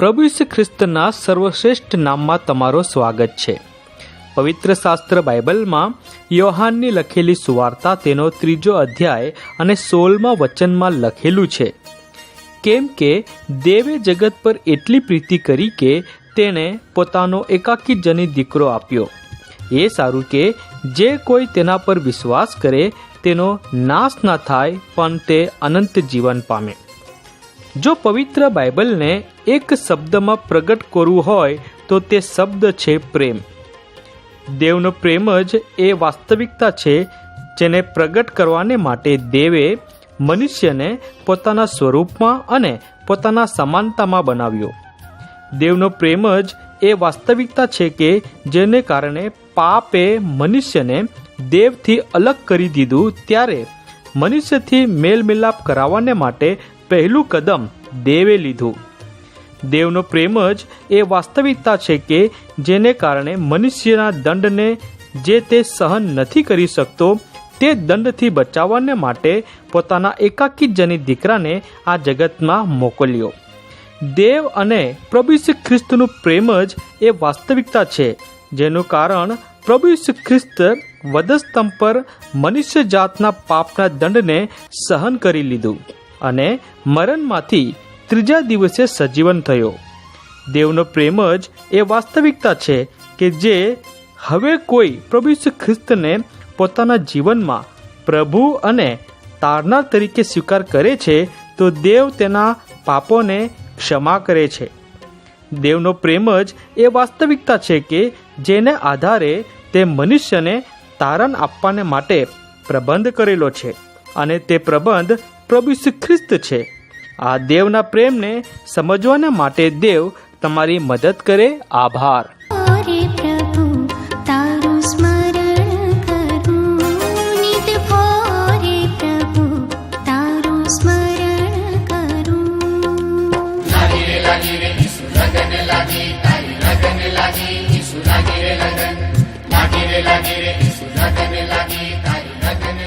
પ્રભુ ઈસુ ખ્રિસ્તના સર્વશ્રેષ્ઠ નામમાં તમારો સ્વાગત છે। પવિત્ર શાસ્ત્ર બાઇબલમાં યોહાનની લખેલી સુવાર્તા તેનો 3 અધ્યાય અને 16મા વચનમાં લખેલું છે, કેમ કે દેવે જગત પર એટલી પ્રીતિ કરી કે તેને પોતાનો એકાકી જની દીકરો આપ્યો, એ સારું કે જે કોઈ તેના પર વિશ્વાસ કરે તેનો નાશ ના થાય પણ તે અનંત જીવન પામે। જો પવિત્ર બાઇબલને એક શબ્દમાં પ્રગટ કરવું હોય તો તે શબ્દ છે પ્રેમ। દેવનો પ્રેમ જ એ વાસ્તવિકતા છે જેને પ્રગટ કરવાને માટે દેવે મનુષ્યને પોતાના સ્વરૂપમાં અને પોતાના સમાનતામાં બનાવ્યો। દેવનો પ્રેમ જ એ વાસ્તવિકતા છે કે જેને કારણે પાપે મનુષ્યને દેવથી અલગ કરી દીધું, ત્યારે મનુષ્યથી મેલમિલાપ કરાવવાને માટે પહેલું કદમ દેવે લીધું। દેવનો પ્રેમ જ એ વાસ્તવિકતા છે કે જેને કારણે મનુષ્યના દંડને જે તે સહન નથી કરી શકતો તે દંડથી બચાવવાને માટે પોતાના એકાકી જની દીકરાને આ જગતમાં મોકલ્યો। દેવ અને પ્રભુ ઈસુ ખ્રિસ્તનું પ્રેમ જ એ વાસ્તવિકતા છે જેનું કારણ પ્રભુ ઈસુ ખ્રિસ્ત વધસ્તંભ પર મનુષ્ય જાતના પાપના દંડને સહન કરી લીધું અને મરણમાંથી 3જા દિવસે સજીવન થયો। દેવનો પ્રેમ જ એ વાસ્તવિકતા છે કે જે હવે કોઈ પ્રભુ ઈસુ ખ્રિસ્તને પોતાના જીવનમાં પ્રભુ અને તારનાર તરીકે સ્વીકાર કરે છે તો દેવ તેના પાપોને ક્ષમા કરે છે। દેવનો પ્રેમ જ એ વાસ્તવિકતા છે કે જેને આધારે તે મનુષ્યને તારણ આપવાને માટે પ્રબંધ કરેલો છે અને તે પ્રબંધ પ્રભુ ઈસુ ખ્રિસ્ત છે। આ દેવના પ્રેમને સમજવાના માટે દેવ તમારી મદદ કરે। આભાર। લાગી રે ઈસુ લગન લાગી તારી લગન